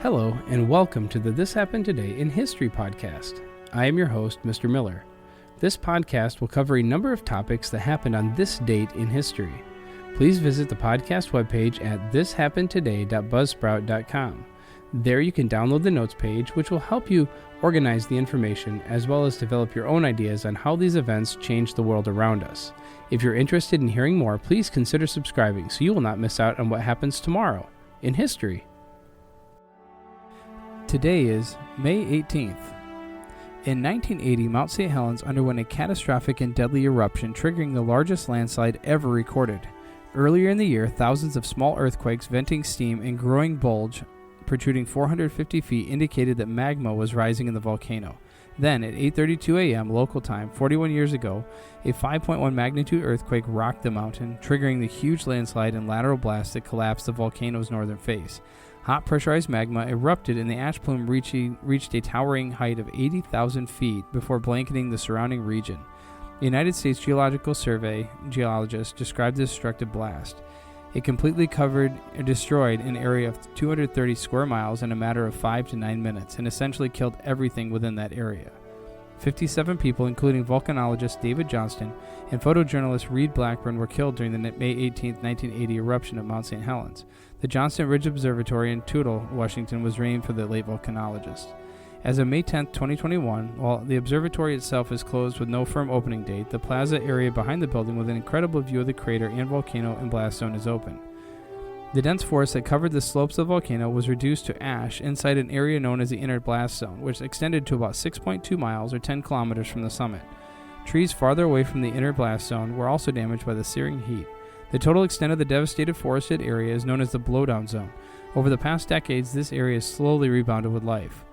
Hello, and welcome to the This Happened Today in History podcast. I am your host, Mr. Miller. This podcast will cover a number of topics that happened on this date in history. Please visit the podcast webpage at thishappenedtoday.buzzsprout.com. There you can download the notes page, which will help you organize the information as well as develop your own ideas on how these events change the world around us. If you're interested in hearing more, please consider subscribing so you will not miss out on what happens tomorrow in history. Today is May 18th. In 1980, Mount St. Helens underwent a catastrophic and deadly eruption, triggering the largest landslide ever recorded. Earlier in the year, thousands of small earthquakes venting steam and growing bulge protruding 450 feet indicated that magma was rising in the volcano. Then, at 8:32 a.m. local time, 41 years ago, a 5.1 magnitude earthquake rocked the mountain, triggering the huge landslide and lateral blast that collapsed the volcano's northern face. Hot pressurized magma erupted and the ash plume reached a towering height of 80,000 feet before blanketing the surrounding region. The United States Geological Survey geologists described the destructive blast. It completely destroyed an area of 230 square miles in a matter of 5 to 9 minutes and essentially killed everything within that area. 57 people, including volcanologist David Johnston and photojournalist Reed Blackburn, were killed during the May 18, 1980 eruption of Mount St. Helens. The Johnston Ridge Observatory in Toutle, Washington, was named for the late volcanologist. As of May 10, 2021, while the observatory itself is closed with no firm opening date, the plaza area behind the building with an incredible view of the crater and volcano and blast zone is open. The dense forest that covered the slopes of the volcano was reduced to ash inside an area known as the inner blast zone, which extended to about 6.2 miles or 10 kilometers from the summit. Trees farther away from the inner blast zone were also damaged by the searing heat. The total extent of the devastated forested area is known as the blowdown zone. Over the past decades, this area has slowly rebounded with life.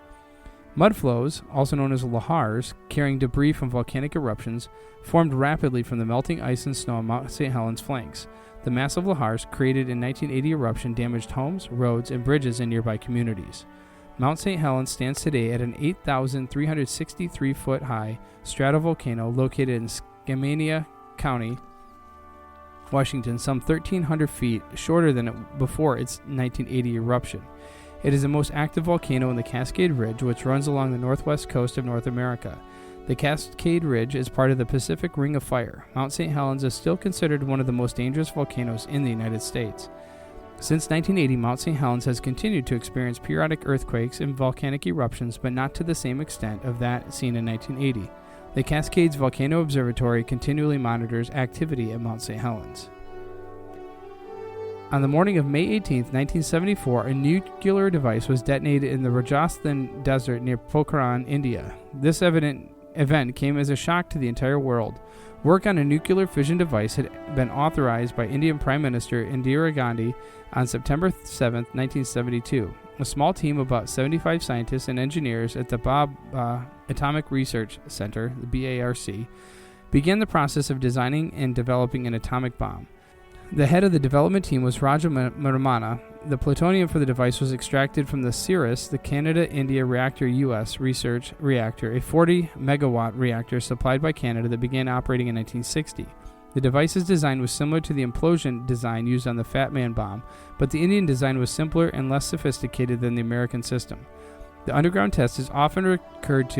Mud flows, also known as lahars, carrying debris from volcanic eruptions, formed rapidly from the melting ice and snow on Mount St. Helens flanks. The massive lahars created in 1980 eruption damaged homes, roads, and bridges in nearby communities. Mount St. Helens stands today at an 8,363-foot high stratovolcano located in Skamania County, Washington, some 1,300 feet shorter than before its 1980 eruption. It is the most active volcano in the Cascade Ridge, which runs along the northwest coast of North America. The Cascade Ridge is part of the Pacific Ring of Fire. Mount St. Helens is still considered one of the most dangerous volcanoes in the United States. Since 1980, Mount St. Helens has continued to experience periodic earthquakes and volcanic eruptions, but not to the same extent of that seen in 1980. The Cascades Volcano Observatory continually monitors activity at Mount St. Helens. On the morning of May 18, 1974, a nuclear device was detonated in the Rajasthan desert near Pokhran, India. This event came as a shock to the entire world. Work on a nuclear fission device had been authorized by Indian Prime Minister Indira Gandhi on September 7, 1972. A small team of about 75 scientists and engineers at the Bhabha Atomic Research Center, the BARC, began the process of designing and developing an atomic bomb. The head of the development team was Raja Maramana. The plutonium for the device was extracted from the CIRRUS, the Canada-India Reactor U.S. research reactor, a 40-megawatt reactor supplied by Canada that began operating in 1960. The device's design was similar to the implosion design used on the Fat Man bomb, but the Indian design was simpler and less sophisticated than the American system. The underground test is often referred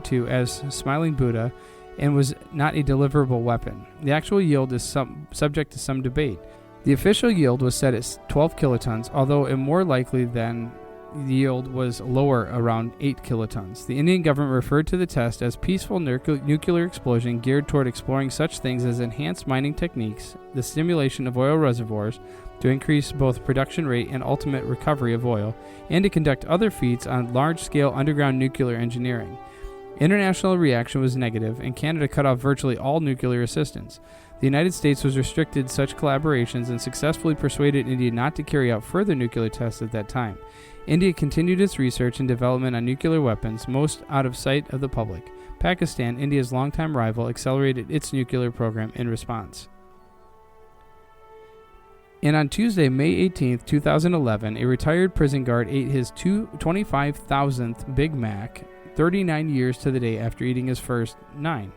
to as Smiling Buddha, and was not a deliverable weapon. The actual yield is subject to some debate. The official yield was set at 12 kilotons, although it more likely than the yield was lower, around 8 kilotons. The Indian government referred to the test as peaceful nuclear explosion geared toward exploring such things as enhanced mining techniques, the stimulation of oil reservoirs to increase both production rate and ultimate recovery of oil, and to conduct other feats on large-scale underground nuclear engineering. International reaction was negative, and Canada cut off virtually all nuclear assistance. The United States was restricted such collaborations and successfully persuaded India not to carry out further nuclear tests at that time. India continued its research and development on nuclear weapons, most out of sight of the public. Pakistan, India's longtime rival, accelerated its nuclear program in response. And on Tuesday, May 18, 2011, a retired prison guard ate his 25,000th Big Mac 39 years to the day after eating his first 9.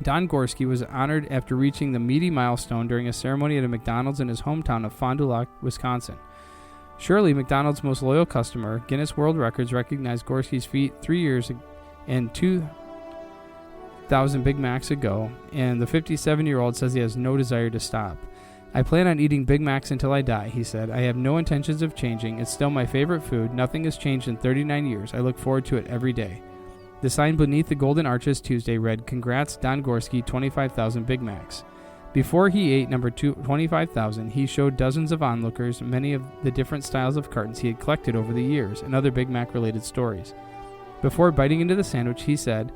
Don Gorski was honored after reaching the meaty milestone during a ceremony at a McDonald's in his hometown of Fond du Lac, Wisconsin. Surely McDonald's most loyal customer, Guinness World Records recognized Gorski's feat 3 years and 2,000 Big Macs ago, and the 57-year-old says he has no desire to stop. I plan on eating Big Macs until I die, he said. I have no intentions of changing. It's still my favorite food. Nothing has changed in 39 years. I look forward to it every day. The sign beneath the Golden Arches Tuesday read, "Congrats, Don Gorski, 25,000 Big Macs." Before he ate number 25,000, he showed dozens of onlookers many of the different styles of cartons he had collected over the years and other Big Mac-related stories. Before biting into the sandwich, he said,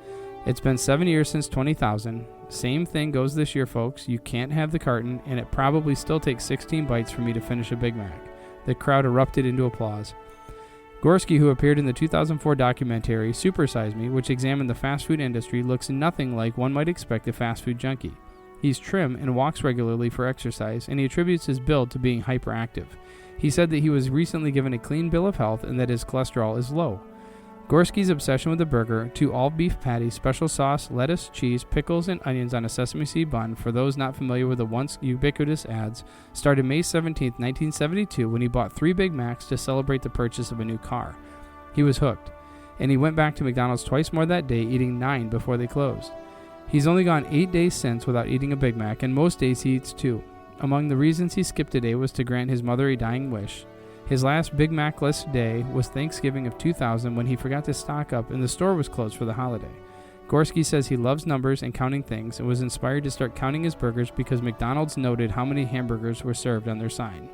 "It's been 7 years since 20,000. Same thing goes this year, folks. You can't have the carton, and it probably still takes 16 bites for me to finish a Big Mac." The crowd erupted into applause. Gorski, who appeared in the 2004 documentary Super Size Me, which examined the fast food industry, looks nothing like one might expect a fast food junkie. He's trim and walks regularly for exercise, and he attributes his build to being hyperactive. He said that he was recently given a clean bill of health and that his cholesterol is low. Gorski's obsession with the burger, 2 all-beef patties, special sauce, lettuce, cheese, pickles, and onions on a sesame seed bun, for those not familiar with the once ubiquitous ads, started May 17, 1972, when he bought 3 Big Macs to celebrate the purchase of a new car. He was hooked, and he went back to McDonald's twice more that day, eating 9 before they closed. He's only gone 8 days since without eating a Big Mac, and most days he eats 2. Among the reasons he skipped a day was to grant his mother a dying wish. His last Big Mac-less day was Thanksgiving of 2000, when he forgot to stock up and the store was closed for the holiday. Gorski says he loves numbers and counting things and was inspired to start counting his burgers because McDonald's noted how many hamburgers were served on their sign.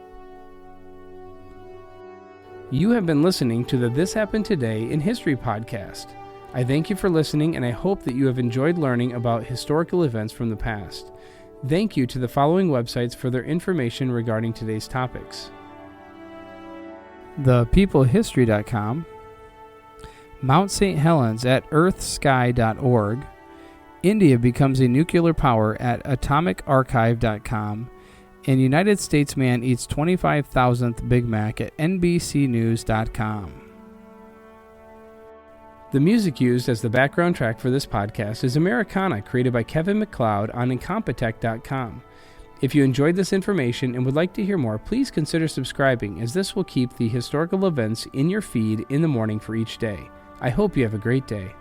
You have been listening to the This Happened Today in History podcast. I thank you for listening, and I hope that you have enjoyed learning about historical events from the past. Thank you to the following websites for their information regarding today's topics: ThePeopleHistory.com, Mount St. Helens at earthsky.org, India becomes a nuclear power at atomicarchive.com, and United States man eats 25,000th Big Mac at NBCnews.com. The music used as the background track for this podcast is Americana, created by Kevin MacLeod on Incompetech.com. If you enjoyed this information and would like to hear more, please consider subscribing, as this will keep the historical events in your feed in the morning for each day. I hope you have a great day.